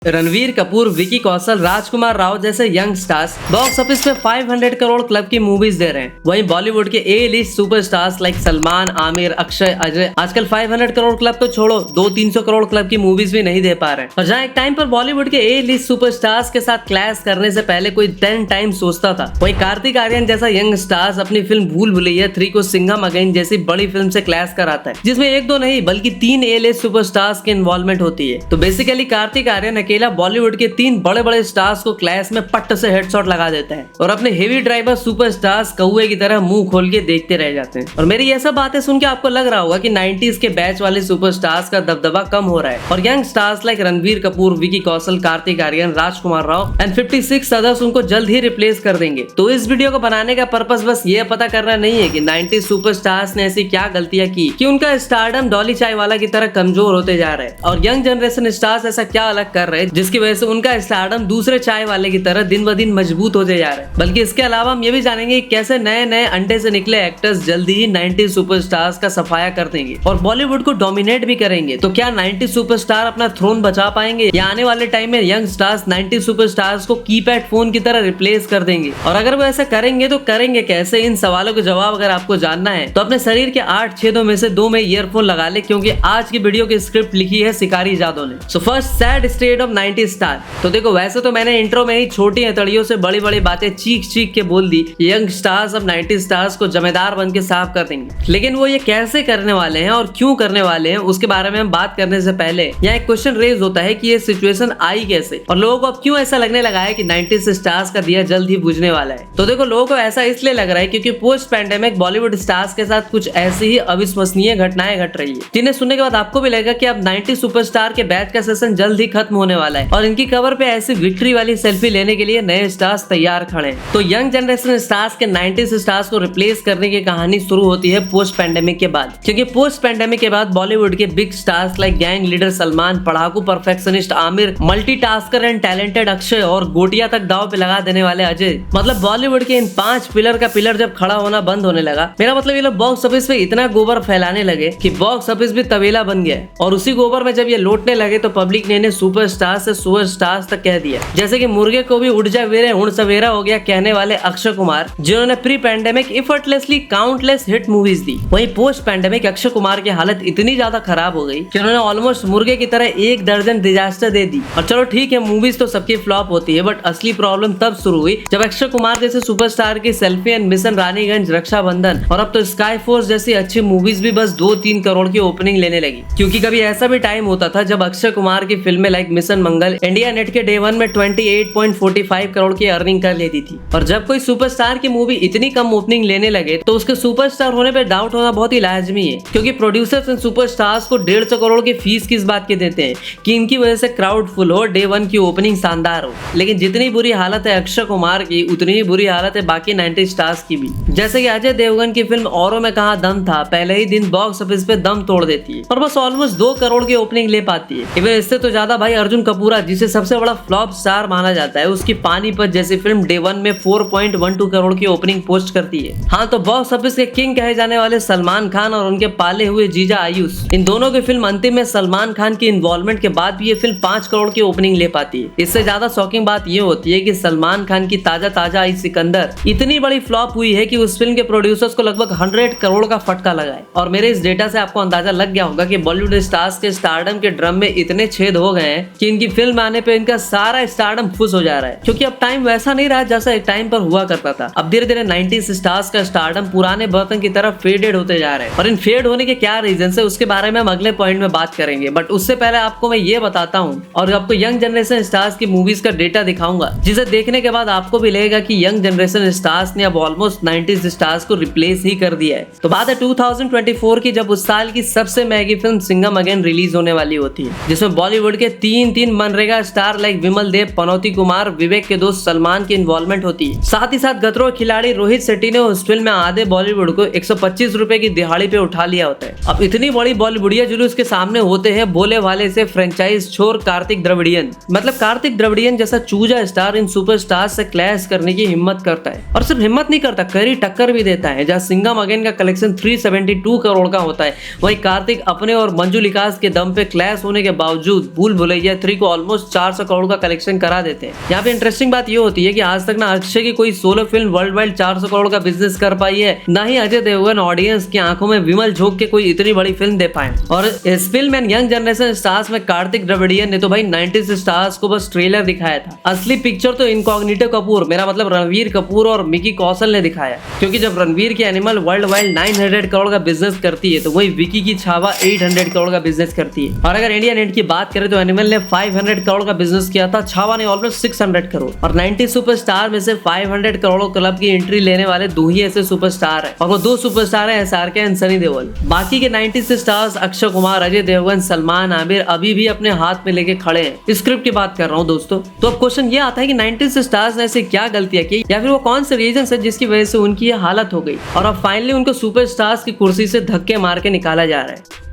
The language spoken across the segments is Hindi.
रणवीर कपूर, विकी कौशल, राजकुमार राव जैसे यंग स्टार्स बॉक्स ऑफिस पे 500 करोड़ क्लब की मूवीज दे रहे हैं। वहीं बॉलीवुड के A list superstars like Salman, Aamir, Akshay, Ajay आजकल 500 करोड़ क्लब तो छोड़ो 200-300 करोड़ क्लब की मूवीज भी नहीं दे पा रहे हैं। और जहाँ एक टाइम पर बॉलीवुड के ए लिस्ट सुपरस्टार्स के साथ क्लैश करने से पहले कोई 10 टाइम सोचता था, वहीं कार्तिक आर्यन जैसा यंग स्टार्स अपनी फिल्म भूल भुलैया 3 को सिंघम अगेन जैसी बड़ी फिल्म से क्लैश कराता है, जिसमें 1-2 नहीं बल्कि 3 ए लिस्ट सुपरस्टार्स की इन्वॉल्वमेंट होती है। तो बेसिकली कार्तिक आर्यन अकेला बॉलीवुड के 3 बड़े बड़े स्टार्स को क्लैश में पट्ट से हेडशॉट लगा देता है और अपने हेवी ड्राइवर सुपरस्टार्स कौवे की तरह मुंह खोल के देखते रह जाते हैं। और मेरी ये सब बातें सुन के आपको लग रहा होगा कि 90s के बैच वाले सुपरस्टार्स का दबदबा कम हो रहा है और young stars like Ranveer Kapoor, Vicky Kaushal, Kartik Aaryan, Rajkummar Rao and 56 others उनको जल्द ही रिप्लेस कर देंगे। तो इस वीडियो को बनाने का पर्पस बस ये पता करना नहीं है कि 90s सुपरस्टार्स ने ऐसी क्या गलतियां की कि उनका स्टारडम डॉली चाय वाला की तरह कमजोर होते जा रहा है और यंग जनरेशन स्टार्स ऐसा क्या अलग कर रहे हैं जिसकी वजह से उनका स्टारडम दूसरे चाय वाले की तरह दिन ब दिन मजबूत होते जा रहे हैं। बल्कि इसके अलावा हम ये भी जानेंगे कि कैसे नए नए अंडे से निकले एक्टर्स जल्दी ही 90s सुपरस्टार्स का सफाया कर देंगे और बॉलीवुड को डोमिनेट भी करेंगे। तो क्या 90s सुपरस्टार अपना थ्रोन बचा पाएंगे या आने वाले टाइम में यंग स्टार्स 90s सुपरस्टार्स को कीपैड फोन की तरह रिप्लेस कर देंगे? और अगर वो ऐसा करेंगे तो करेंगे कैसे? इन सवालों के जवाब अगर आपको जानना है तो अपने शरीर के 8 छेदों में से 2 में ईयरफोन लगा ले, क्योंकि आज की वीडियो की स्क्रिप्ट लिखी है शिकारी जादव ने। So first, sad state of 90s star. तो देखो, वैसे तो मैंने इंट्रो में ही छोटी हथेलियों से बड़ी बड़ी बातें चीख चीख के बोल दी, यंग स्टार्स अब 90s स्टार्स को जमेदार बन के साफ कर देंगे। लेकिन वो ये कैसे करने वाले हैं और क्यों करने वाले हैं उसके बारे में हम बात करने से पहले यहाँ एक क्वेश्चन रेज होता है कि ये सिचुएशन आई कैसे और लोगों को अब क्यों ऐसा लगने लगा है कि 90s स्टार्स का दिया जल्द ही बुझने वाला है। तो देखो, लोगों को ऐसा इसलिए लग रहा है क्योंकि पोस्ट पैंडेमिक बॉलीवुड स्टार्स के साथ कुछ ऐसी ही अविश्वसनीय घटनाएं घट रही है, जिन्हें सुनने के बाद आपको भी लगेगा कि अब 90s सुपरस्टार के बैच का सेशन जल्द ही खत्म होने वाला है और इनकी कवर पे ऐसी विक्ट्री वाली सेल्फी लेने के लिए नए स्टार्स तैयार खड़े हैं। तो यंग जनरेशन स्टार्स के 90s स्टार्स को रिप्लेस करने की कहानी शुरू होती है पोस्ट पैंडेमिक के बाद, क्योंकि पोस्ट पैंडेमिक के बाद बॉलीवुड के big stars like gang leader Salman, पढ़ाकू perfectionist Aamir, multitasker and talented Akshay और गोटिया तक दांव पे लगा देने वाले अजय, मतलब बॉलीवुड के इन 5 पिलर का पिलर जब खड़ा होना बंद होने लगा, मेरा मतलब ये लोग बॉक्स ऑफिस पे इतना गोबर फैलाने लगे कि बॉक्स ऑफिस भी तबेला बन गया और उसी गोबर में जब ये लौटने लगे तो पब्लिक ने इन्हें सुपरस्टार से सुपरस्टार्स तक कह दिया। जैसे कि मुर्गे को भी उड़ जा वीरे उड़ सवेरा हो गया कहने वाले अक्षय कुमार, जिन्होंने pre pandemic effortlessly countless hit movies दी। वहीं पोस्ट पैंडेमिक अक्षय कुमार की हालत इतनी ज्यादा खराब हो गई कि उन्होंने ऑलमोस्ट मुर्गे की तरह 1 दर्जन डिजास्टर दे दी। और चलो ठीक है, मूवीज तो सबकी फ्लॉप होती है, बट असली प्रॉब्लम तब शुरू हुई जब अक्षय कुमार जैसे सुपरस्टार की selfie and mission Raniganj, Raksha Bandhan और अब तो स्काई फोर्स जैसी अच्छी मूवीज भी बस 2-3 करोड़ की ओपनिंग लेने लगी। क्योंकि कभी ऐसा भी टाइम होता था जब अक्षय कुमार की फिल्में लाइक मिशन मंगल इंडिया नेट के डे 1 में 28.45 करोड़ की अर्निंग कर लेती थी। और जब कोई सुपरस्टार की मूवी इतनी कम ओपनिंग लेने लगे तो उसके सुपरस्टार होने पे डाउट होना बहुत ही लाजमी है, क्योंकि प्रोड्यूसर्स इन सुपरस्टार्स को 150 करोड़ की फीस किस बात की देते हैं कि इनकी वजह से क्राउड फुल हो, डे 1 की ओपनिंग शानदार हो। लेकिन जितनी बुरी हालत है अक्षय कुमार की, उतनी ही बुरी हालत है बाकी 90 स्टार्स की भी। जैसे कि अजय देवगन की फिल्म औरों में कहां दम था, पहले ही दिन बॉक्स ऑफिस पे दम तोड़ देती है और बस ऑलमोस्ट 2 करोड़ की ओपनिंग ले पाती है। इवन इससे तो ज्यादा भाई अर्जुन कपूर, जिसे सबसे बड़ा फ्लॉप स्टार माना जाता है, उसकी पानीपत जैसी फिल्म डे 1 में 4.12 करोड़ की ओपनिंग पोस्ट करती है। हाँ, तो बॉक्स ऑफिस के किंग कहे जाने वाले सलमान खान और उनके पाले हुए जीजा आयुष, इन दोनों की फिल्म अंतिम में सलमान खान की इन्वॉल्वमेंट के बाद भी ये फिल्म 5 करोड़ की ओपनिंग ले पाती है। इससे ज्यादा शॉकिंग बात ये होती है कि सलमान खान की ताजा आई सिकंदर इतनी बड़ी फ्लॉप हुई है कि उस फिल्म के प्रोड्यूसर्स को लगभग 100 करोड़ का फटका लगा है। और मेरे इस डेटा से आपको अंदाजा लग गया होगा कि बॉलीवुड स्टार्स के स्टारडम के ड्रम में इतने छेद हो गए हैं कि इनकी फिल्म आने पे इनका सारा स्टारडम फुस हो जा रहा है, क्योंकि अब टाइम वैसा नहीं रहा जैसा एक टाइम पर हुआ करता था। अब धीरे धीरे 90s स्टार्स का स्टारडम पुराने बर्तन की तरफ फेडेड होते जा रहे हैं और इन फेड होने के क्या रीजन है उसके बारे में हम अगले पॉइंट में बात करेंगे। बट उससे पहले आपको मैं ये बताता हूँ और आपको यंग जनरेशन स्टार्स की मूवीज का डेटा दिखाऊंगा, जिसे देखने के बाद आपको भी लगेगा कि यंग जनरेशन स्टार्स ने अब ऑलमोस्ट 90s स्टार्स को रिप्लेस ही कर दिया है। तो बात है 2024 की, जब उस साल की सबसे महंगी फिल्म सिंघम अगेन रिलीज होने वाली होती है, जिसमें बॉलीवुड के 3 मनरेगा स्टार लाइक विमल देव, पनौती कुमार, विवेक के दोस्त सलमान की इन्वॉल्वमेंट होती है। साथ ही साथ गतरों खिलाड़ी रोहित शेट्टी ने उस फिल्म में आधे बॉलीवुड को 125 रुपए की दिहाड़ी पे उठा लिया होता है। अब इतनी बड़ी बॉलीवुडिया जुलूस के सामने होते हैं भोले वाले से फ्रेंचाइज छोर कार्तिक द्रविडियन, मतलब कार्तिक द्रविडियन जैसा चूजा स्टार इन सुपरस्टार से क्लैश करने की हिम्मत करता है और सिर्फ हिम्मत नहीं करता, कड़ी टक्कर भी देता है। जहाँ सिंघम अगेन का कलेक्शन 372 करोड़ का होता है, वही कार्तिक अपने और मंजुलिकास के दम पे क्लैश होने के बावजूद भूल भुलैया 3 कंट्री को ऑलमोस्ट 400 करोड़ का कलेक्शन करा देते हैं। यहाँ पे इंटरेस्टिंग बात ये होती है कि आज तक ना अक्षय की कोई solo film world wide 400 crore का बिजनेस कर पाई है, ना ही अजय देवगन ऑडियंस की आंखों में विमल झोंक के कोई इतनी बड़ी फिल्म दे पाए। और इस film and young generation stars में कार्तिक द्रविड़ियन ने तो भाई 90s स्टार्स को बस ट्रेलर दिखाया था, असली पिक्चर तो इनकॉग्निटो कपूर, मेरा मतलब रणवीर कपूर और मिकी कौशल ने दिखाया। क्योंकि जब रणवीर की एनिमल वर्ल्ड वाइड 900 करोड़ का बिजनेस करती है तो वही विकी की छावा 800 करोड़ का बिजनेस करती है। और अगर इंडियन एंड की बात करें तो एनिमल ने 500 करोड़ का बिजनेस किया था, छावा ने ऑलमोस्ट 600 करोड़। और 90 सुपरस्टार में से 500 करोड़ क्लब की एंट्री लेने वाले 2 ही ऐसे सुपरस्टार हैं, और वो 2 सुपरस्टार हैं SRK एंड सनी देओल। बाकी के 90 स्टार्स अक्षय कुमार, अजय देवगन, सलमान, आमिर अभी भी अपने हाथ में लेके खड़े हैं। स्क्रिप्ट की बात कर रहा हूँ दोस्तों। तो अब क्वेश्चन ये आता है कि 90 स्टार्स ने ऐसे क्या गलतियां की, या फिर वो कौन से रीजन है जिसकी वजह से उनकी ये हालत हो गई और अब फाइनली उनको सुपरस्टार्स की कुर्सी से धक्के मार के निकाला जा रहा है।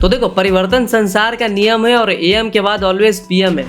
तो देखो, परिवर्तन संसार का नियम है और AM के बाद ऑलवेज PM है।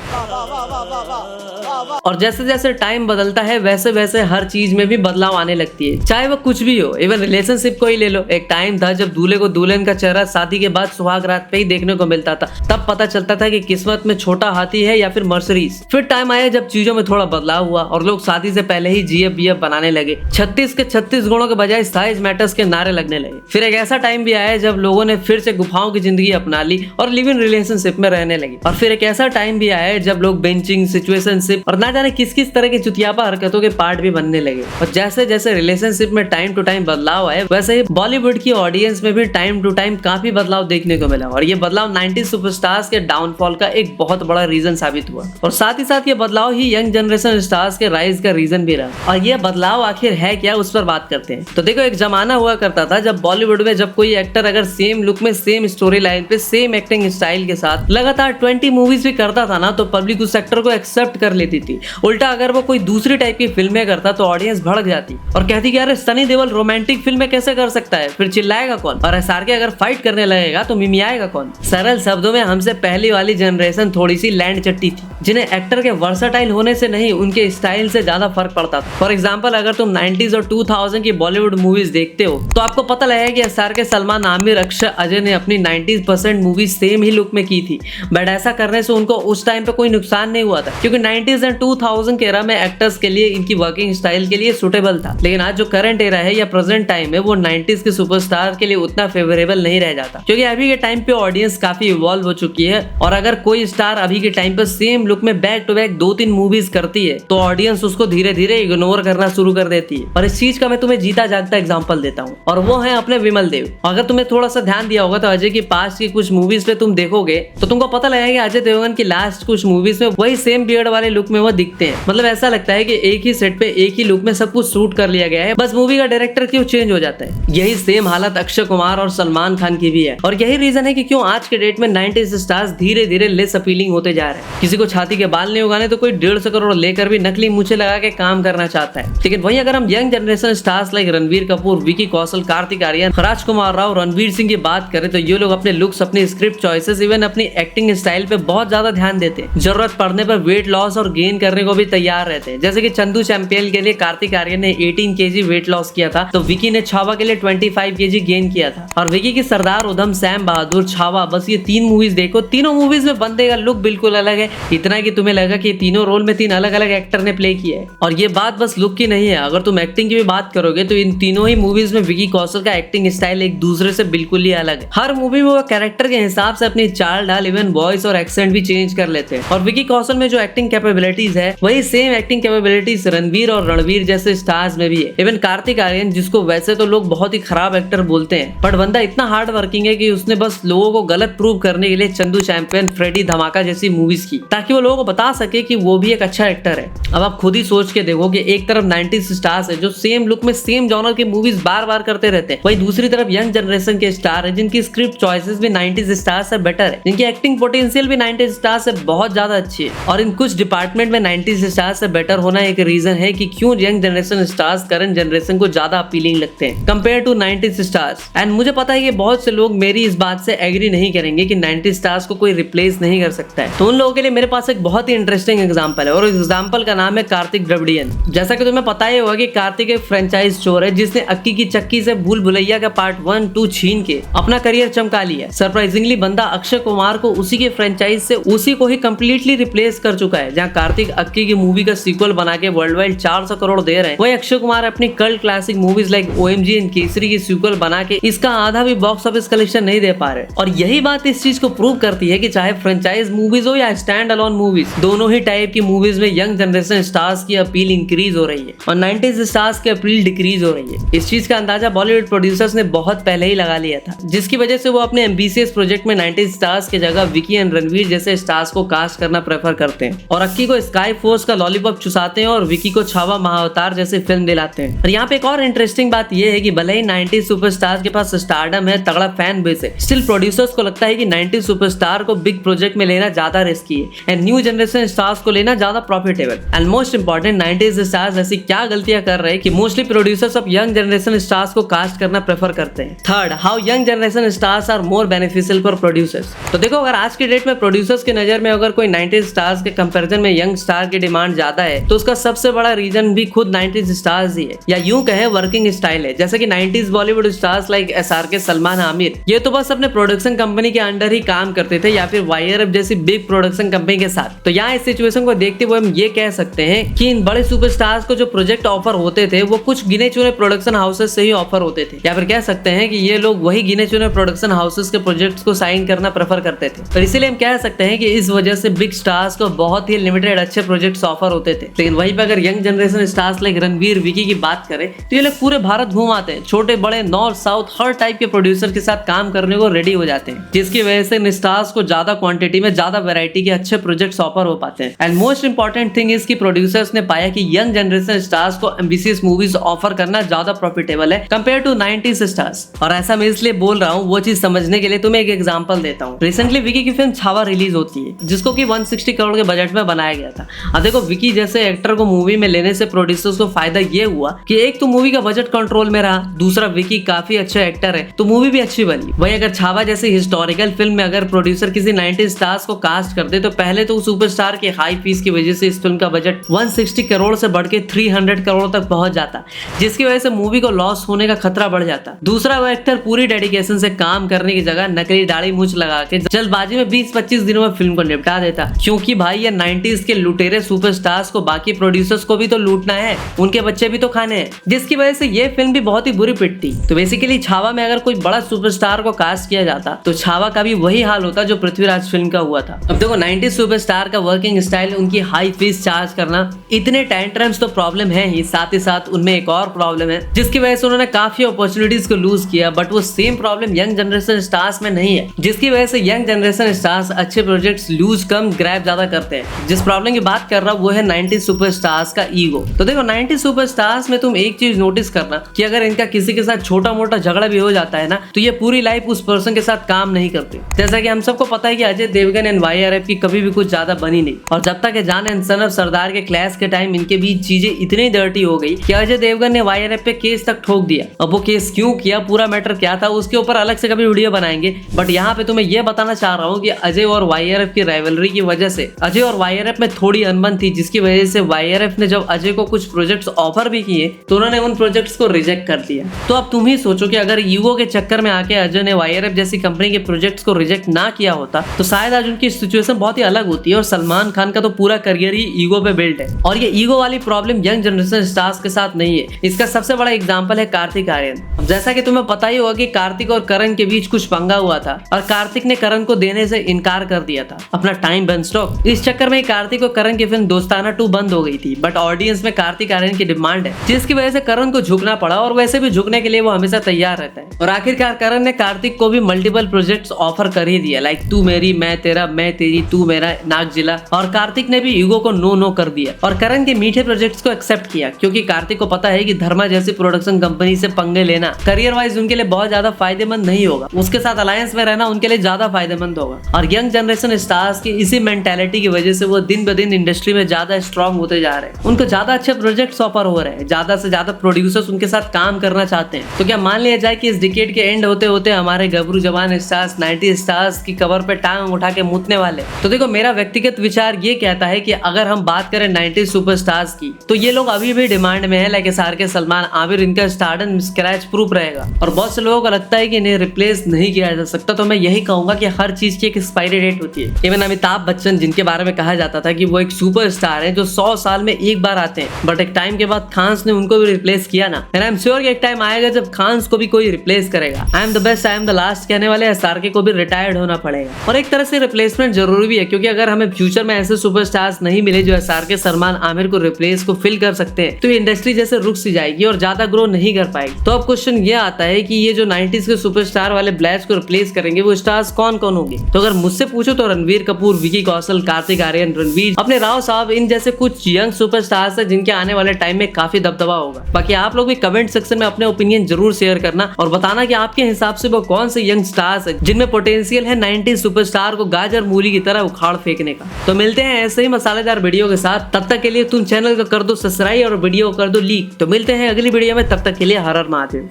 और जैसे जैसे टाइम बदलता है वैसे वैसे हर चीज में भी बदलाव आने लगती है, चाहे वो कुछ भी हो। इवन रिलेशनशिप को ही ले लो, एक टाइम था जब दूल्हे को दुल्हन का चेहरा शादी के बाद सुहाग रात पे ही देखने को मिलता था, तब पता चलता था कि किस्मत में छोटा हाथी है या फिर मर्सिडीज। फिर टाइम आया जब चीजों में थोड़ा बदलाव हुआ और लोग शादी से पहले ही GF BF बनाने लगे, 36 के 36 गुणों के बजाय साइज मैटर्स के नारे लगने लगे। फिर एक ऐसा टाइम भी आया जब लोगों ने फिर से गुफाओं की जिंदगी अपना ली और लिव इन रिलेशनशिप में रहने लगे। और फिर एक ऐसा टाइम भी आया जब लोग बेंचिंग, सिचुएशनशिप और ना जाने किस किस तरह की चुतियापा हरकतों के पार्ट भी बनने लगे। और जैसे जैसे रिलेशनशिप में टाइम टू टाइम बदलाव आए, वैसे ही बॉलीवुड की ऑडियंस में भी टाइम टू टाइम काफी बदलाव देखने को मिला। और ये बदलाव 90 सुपरस्टार्स के डाउनफॉल का एक बहुत बड़ा रीजन साबित हुआ। और साथ ही साथ ये बदलाव ही यंग जनरेशन स्टार्स के राइज का रीजन भी रहा। और ये बदलाव आखिर है क्या, उस पर बात करते हैं। तो देखो, एक जमाना हुआ करता था जब बॉलीवुड में जब कोई एक्टर अगर सेम लुक में, सेम स्टोरी लाइन पे, सेम एक्टिंग स्टाइल के साथ लगातार 20 मूवीज भी करता था ना, तो पब्लिक उस एक्टर को एक्सेप्ट कर लेती थी। उल्टा अगर वो कोई दूसरी टाइप की फिल्में करता तो ऑडियंस भड़क जाती और कहती कि अरे सनी देओल रोमांटिक फिल्में कैसे कर सकता है, फिर चिल्लाएगा कौन। और SRK अगर फाइट करने लगेगा तो मिमियाएगा कौन। सरल शब्दों में हमसे पहली वाली जनरेशन थोड़ी सी लैंड चट्टी थी, जिन्हें एक्टर के वर्सटाइल होने से नहीं, उनके स्टाइल से ज्यादा फर्क पड़ता था। फॉर एग्जाम्पल, अगर तुम 90s और 2000 की बॉलीवुड मूवीज देखते हो तो आपको पता लगेगा कि SRK, सलमान, आमिर, अक्षय, अजय ने अपनी 90% मूवीज सेम ही लुक में की थी। बट ऐसा करने से उनको उस टाइम पे कोई नुकसान नहीं हुआ था, क्योंकि 90s एंड 2000 के एरा में एक्टर्स के लिए इनकी वर्किंग स्टाइल के लिए सुटेबल था। लेकिन आज जो करंट एरा है या प्रेजेंट टाइम है, वो 90s के सुपरस्टार के लिए उतना फेवरेबल नहीं रह जाता, क्योंकि अभी के टाइम पे ऑडियंस काफी इवॉल्व हो चुकी है। और अगर कोई स्टार अभी के टाइम पे सेम लुक में बैक टू बैक 2-3 मूवीज करती है तो ऑडियंस उसको धीरे धीरे इग्नोर करना शुरू कर देती है। और इस चीज का मैं तुम्हें जीता जागता एग्जांपल देता हूँ, और वो है अपने विमल देव। अगर तुम्हें थोड़ा सा ध्यान दिया होगा तो अजय की पास्ट की कुछ मूवीज पे तुम देखोगे तो तुमको पता लगेगा कि अजय देवगन की लास्ट कुछ मूवीज में वही सेम बियर्ड वाले लुक में वो दिखते हैं। मतलब ऐसा लगता है कि एक ही सेट पे एक ही लुक में सब कुछ शूट कर लिया गया है, बस मूवी का डायरेक्टर क्यों चेंज हो जाता है। यही सेम हालत अक्षय कुमार और सलमान खान की भी है। और यही रीजन है कि क्यों आज के डेट में 90s स्टार्स धीरे धीरे लेस अपीलिंग होते जा रहे हैं। किसी को छाती के बाल नहीं उगाने तो कोई 150 करोड़ लेकर भी नकली मूछें लगा के काम करना चाहता है। लेकिन वहीं अगर हम young generation stars like Ranveer Kapoor, Vicky Kaushal, Kartik Aaryan, Rajkummar Rao, Ranveer Singh की बात करें तो ये लोग अपने लुक्स, अपनी स्क्रिप्ट चॉइसेस, इवन अपनी एक्टिंग स्टाइल पे बहुत ज्यादा ध्यान देते हैं। जरूरत पड़ने पर वेट लॉस और गेन करने को भी तैयार रहते हैं। जैसे कि चंदू चैंपियन के लिए कार्तिक आर्यन ने 18 kg वेट लॉस किया था, तो विकी ने छावा के लिए 25 kg गेन किया था। और विकी की सरदार उधम, सैम बहादुर, छावा, बस ये 3 मूवीज देखो, तीनों मूवीज में बंदे का लुक बिल्कुल अलग है। इतना कि तुम्हें लगा कि तीनों रोल में 3 अलग अलग एक्टर ने प्ले किया है। और ये बात बस लुक की नहीं है, अगर तुम एक्टिंग की भी बात करोगे तो इन तीनों ही मूवीज में विकी कौशल का एक्टिंग स्टाइल एक दूसरे से बिल्कुल ही अलग है। हर मूवी में वो कैरेक्टर के हिसाब से अपनी चाल ढाल, इवन वॉइस और एक्सेंट भी चेंज कर लेते हैं। और विकी कौशल में जो एक्टिंग कैपेबिलिटीज है वही सेम एक्टिंग कैपेबिलिटीज रणवीर और रणवीर जैसे स्टार्स में भी है। इवन कार्तिक आर्यन, जिसको वैसे तो लोग बहुत ही खराब एक्टर बोलते हैं, बट बंदा इतना हार्ड वर्किंग है कि उसने बस लोगों को गलत प्रूव करने के लिए चंदू चैंपियन, फ्रेडी, धमाका जैसी मूवीज की, ताकि वो लोगों को बता सके कि वो भी एक अच्छा एक्टर है। अब आप खुद ही सोच के देखो कि एक तरफ 90s स्टार्स है जो सेम लुक में सेम जॉनर की मूवीज बार बार करते रहते हैं, वही दूसरी तरफ यंग जनरेशन के स्टार है जिनकी स्क्रिप्ट चॉइसेस भी 90s स्टार से बेटर है, जिनकी एक्टिंग पोटेंशियल भी 90s स्टार से बहुत ज्यादा अच्छी है। और इन कुछ डिपार्टमेंट सेगमेंट में 90s स्टार्स से बेटर होना एक रीजन है कि क्यों young generation stars current generation को ज्यादा अपीलिंग लगते हैं compare to 90s stars. And मुझे पता है कि बहुत से लोग मेरी इस बात से एग्री नहीं करेंगे कि 90s स्टार्स को कोई रिप्लेस नहीं कर सकता है। तो उन लोगों के लिए मेरे पास एक बहुत ही इंटरेस्टिंग एग्जांपल है और एग्जांपल का नाम है कार्तिक द्रविड़ियन। जैसा कि तुम्हें पता ही होगा कि कार्तिक एक फ्रेंचाइज चोर है जिसने अक्की की चक्की से भूल भुलैया का पार्ट 1, 2 छीन के अपना करियर चमका लिया। सरप्राइजिंगली बंदा अक्षय कुमार को उसी के फ्रेंचाइज से उसी को ही कंप्लीटली रिप्लेस कर चुका है। जहां कार्तिक अक्की की मूवी का सीक्वल बना के वर्ल्ड वाइड 400 करोड़ दे रहे हैं, वही अक्षय कुमार अपनी cult classic movies like OMG and Kesari की सीक्वल बना के इसका आधा भी बॉक्स ऑफिस कलेक्शन नहीं दे पा रहे। और यही बात इस चीज को प्रूव करती है कि चाहे फ्रेंचाइज मूवीज हो या स्टैंड अलोन मूवीज, दोनों ही टाइप की मूवीज में यंग जनरेशन स्टार्स की अपील इंक्रीज हो रही है और 90s स्टार्स की अपील डिक्रीज हो रही है। इस चीज का अंदाजा बॉलीवुड प्रोड्यूसर्स ने बहुत पहले ही लगा लिया था, जिसकी वजह से वो अपने एम्बिशियस प्रोजेक्ट में 90s स्टार्स की जगह विकी एंड रणवीर जैसे स्टार्स को कास्ट करना प्रेफर करते हैं और अक्की को स्काई फोर्स का लॉलीपॉप चुसाते हैं और विकी को छावा महाअवतार जैसे फिल्म दिलाते हैं। और यहाँ पे एक और इंटरेस्टिंग बात यह है कि भले ही 90s सुपरस्टार्स के पास स्टारडम है, तगड़ा फैन बेस है, स्टिल प्रोड्यूसर्स को लगता है कि 90s सुपरस्टार को बिग प्रोजेक्ट में लेना ज्यादा रिस्की है एंड न्यू जनरेशन स्टार्स को लेना ज्यादा profitable. And most important, 90s stars ऐसी क्या गलतियां कर रहे हैं कि मोस्टली प्रोड्यूसर्स अब यंग जनरेशन स्टार्स को कास्ट करना प्रेफर करते हैं। Third, how young generation stars are more beneficial for producers. तो देखो, अगर आज की डेट में प्रोड्यूसर्स की नजर में अगर कोई 90s स्टार्स के कंपैरिजन में यंग स्टार की डिमांड ज्यादा है तो उसका सबसे बड़ा रीजन भी खुद 90s स्टार्स ही है, या यूं कहें वर्किंग स्टाइल है। जैसे कि 90s Bollywood stars like SRK, Salman, Aamir, ये तो बस अपने प्रोडक्शन कंपनी के अंडर ही काम करते थे या फिर YRF जैसी बिग प्रोडक्शन कंपनी के साथ। तो यहाँ इस सिचुएशन को देखते हुए हम ये कह सकते हैं कि इन बड़े सुपरस्टार्स को जो प्रोजेक्ट ऑफर होते थे वो कुछ गिने चुने प्रोडक्शन हाउसेस से ही ऑफर होते थे, या फिर कह सकते हैं कि ये लोग वही गिने चुने प्रोडक्शन हाउसेस के प्रोजेक्ट्स को साइन करना प्रेफर करते थे। तो इसीलिए हम कह सकते हैं कि इस वजह से बिग स्टार्स को बहुत ही लिमिटेड अच्छे प्रोजेक्ट्स ऑफर होते थे। लेकिन वहीं पे अगर young generation stars like Ranveer, Vicky की बात करें तो ये लोग पूरे भारत घूम आते हैं, छोटे बड़े नॉर्थ साउथ हर टाइप के प्रोड्यूसर के साथ काम करने को रेडी हो जाते हैं, जिसकी वजह से इन स्टार्स को ज्यादा क्वांटिटी में ज्यादा वैरायटी के अच्छे प्रोजेक्ट्स ऑफर हो पाते हैं। And most important thing is कि प्रोड्यूसर्स ने पाया कि यंग जनरेशन स्टार्स को एम्बिशियस मूवीज ऑफर करना ज्यादा प्रॉफिटेबल है कंपेयर टू 90s स्टार्स। और ऐसा मैं इसलिए बोल रहा हूँ, वो चीज समझने के लिए तुम्हें एक एग्जांपल देता हूँ। रिसेंटली विकी की फिल्म छावा रिलीज होती है जिसको कि 160 करोड़ के बजट में बनाया गया था। अब देखो, विकी जैसे एक्टर को मूवी में लेने से प्रोड्यूसर्स को फायदा ये हुआ कि एक तो मूवी का बजट कंट्रोल में रहा, दूसरा विकी काफी अच्छा एक्टर है तो मूवी भी अच्छी बनी। वही अगर छावा जैसी हिस्टोरिकल फिल्म में अगर प्रोड्यूसर किसी 90s स्टार्स को कास्ट करते तो पहले तो सुपरस्टार के हाई फीस की वजह से इस फिल्म का बजट 160 करोड़ से बढ़ के 300 करोड़ तक पहुंच जाता, जिसकी वजह से मूवी को लॉस होने का खतरा बढ़ जाता। दूसरा, वो एक्टर पूरी डेडिकेशन से काम करने की जगह नकली दाढ़ी मूंछ लगा के जल्दबाजी में 20-25 दिनों में फिल्म को निपटा देता, क्योंकि भाई ये 90s के लुटेरे सुपरस्टार्स को बाकी प्रोड्यूसर्स को भी तो लूटना है, उनके बच्चे भी तो खाने हैं, जिसकी वजह से ये फिल्म भी बहुत ही बुरी पिटती। तो बेसिकली छावा में अगर कोई बड़ा सुपरस्टार को कास्ट किया जाता तो छावा का भी वही हाल होता जो पृथ्वीराज फिल्म का हुआ था। अब देखो, 90s सुपरस्टार का वर्किंग स्टाइल, उनकी हाई फीस चार्ज करना, इतने टेंट्रम्स तो प्रॉब्लम है ही, साथ ही साथ उनमें एक और प्रॉब्लम है जिसकी वजह से उन्होंने काफी अपॉर्चुनिटीज को लूज किया, बट वो same problem young generation stars में नहीं है, जिसकी वजह से यंग जनरेशन स्टार्स अच्छे प्रोजेक्ट्स लूज कम ग्रैब ज्यादा करते हैं। जिस प्रॉब्लम की बात कर रहा हूँ वो है 90s सुपरस्टार्स का ईगो। तो देखो, 90s सुपरस्टार्स में तुम एक चीज नोटिस करना कि अगर इनका किसी के साथ छोटा मोटा झगड़ा भी हो जाता है ना तो ये पूरी लाइफ उस पर्सन के साथ काम नहीं करते। जैसा कि हम सबको पता है कि अजय देवगन एंड YRF की कभी भी कुछ ज्यादा बनी नहीं, और जब तक जान एंड सन ऑफ सरदार के क्लैश के टाइम इनके बीच चीजें इतनी डर्टी हो गई कि अजय देवगन ने YRF पे केस तक ठोक दिया। अब वो केस क्यों किया, पूरा मैटर क्या था, उसके ऊपर अलग से कभी वीडियो बनाएंगे, बट यहाँ पे तुम्हें यह बताना चाह रहा हूँ कि अजय और YRF की राइवलरी की वजह से अजय और YRF में थोड़ी अनबन थी, जिसकी वजह से YRF ने जब अजय को कुछ प्रोजेक्ट्स ऑफर भी किए तो उन्होंने उन प्रोजेक्ट्स को रिजेक्ट कर दिया। तो अब तुम ही सोचो कि अगर ईगो के चक्कर में आके अजय ने YRF जैसी कंपनी के प्रोजेक्ट्स को रिजेक्ट ना किया होता तो शायद आज उनकी सिचुएशन बहुत ही अलग होती है। और सलमान खान का तो पूरा करियर ही ईगो पे बिल्ट है, और ये ईगो वाली प्रॉब्लम यंग जनरेशन स्टार्स के साथ नहीं है। इसका सबसे बड़ा एग्जांपल है कार्तिक आर्यन। अब जैसा कि तुम्हें पता ही होगा कि कार्तिक और करण के बीच कुछ पंगा हुआ था और कार्तिक ने करण को देने से इनकार कर दिया था, अपना टाइम बन स्टॉक। इस चक्कर में कार्तिक और करण की फिल्म दोस्ताना 2 बंद हो गई थी, बट ऑडियंस में कार्तिक आर्यन की डिमांड है, जिसकी वजह से करण को झुकना पड़ा, और वैसे भी झुकने के लिए वो हमेशा तैयार रहता है। और आखिरकार करण ने कार्तिक को भी मल्टीपल प्रोजेक्ट्स ऑफर कर ही दिया, लाइक तू मेरी मैं तेरा, मैं तेरी तू मेरा, नाग जिला। और कार्तिक ने भी ईगो को नो कर दिया और करण के मीठे प्रोजेक्ट्स को एक्सेप्ट किया, क्योंकि कार्तिक को पता है कि धर्मा जैसी प्रोडक्शन कंपनी से पंगे लेना करियर वाइज उनके लिए बहुत ज्यादा फायदेमंद नहीं होगा, उसके साथ अलायंस में रहना उनके लिए ज्यादा फायदेमंद होगा। और यंग जनरेशन स्टार्स की इसी मेंटालिटी की वजह से वो दिन ब ब दिन इंडस्ट्री में ज्यादा स्ट्रांग होते जा रहे हैं, उनको ज्यादा अच्छे प्रोजेक्ट्स ऑफर हो रहे हैं, ज्यादा से ज्यादा प्रोड्यूसर्स उनके साथ काम करना चाहते हैं। तो क्या मान लिया जाए कि इस डिकेड के एंड होते होते हमारे गबरू जवान स्टार्स 90 स्टार्स की कवर पे टांग उठा के मुतने वाले? तो देखो, मेरा व्यक्तिगत विचार ये कहता है कि अगर हम बात करें 90 सुपरस्टार्स की, तो ये लोग अभी भी डिमांड में है। लाइक SRK, सलमान, आमिर, इनका स्टारडम स्क्रैच प्रूफ रहेगा और बहुत से लोगों को लगता है कि इन्हें रिप्लेस नहीं किया जा सकता। तो मैं यही कहूंगा कि हर चीज की एक एक्सपायरी डेट होती है। इवन अमिताभ बच्चन, जिनके बारे में कहा जाता था कि वो एक सुपरस्टार है जो 100 साल में एक बार आते हैं, बट एक टाइम के बाद खान्स ने उनको भी रिप्लेस किया ना। एंड आई एम श्योर कि एक टाइम आएगा जब खान्स को भी कोई रिप्लेस करेगा। I am the best, I am the last कहने वाले SRK को भी रिटायर्ड होना पड़ेगा। और एक तरह से रिप्लेसमेंट जरूरी भी है, क्योंकि अगर हमें फ्यूचर में ऐसे सुपरस्टार्स नहीं मिले जो SRK, सलमान, आमिर को रिप्लेस को फिल कर सकते हैं, तो इंडस्ट्री जैसे रुक सी जाएगी और ज्यादा ग्रो नहीं कर पाएगी। तो अब क्वेश्चन ये आता है कि ये जो 90s के सुपरस्टार वाले ब्लैक्स को रिप्लेस करेंगे, वो स्टार्स कौन कौन होंगे? तो अगर मुझसे पूछो तो रणवीर कपूर, विकी कौशल, कार्तिक आर्यन, रणवीर, अपने राव साहब, इन जैसे कुछ यंग सुपरस्टार्स है जिनके आने वाले टाइम में काफी दबदबा होगा। बाकी आप लोग भी कमेंट सेक्शन में अपने ओपिनियन जरूर शेयर करना और बताना कि आपके हिसाब से वो कौन से यंग स्टार्स है जिनमें पोटेंशियल है 90s सुपरस्टार को गाजर मूली की तरह उखाड़ फेंकने का। तो मिलते हैं ऐसे ही मसालेदार वीडियो के साथ। तब तक के लिए तुम चैनल को कर दो सब्सक्राइब और वीडियो को कर दो लीक। तो मिलते हैं अगली वीडियो में, तब तक के लिए हर हर महादेव।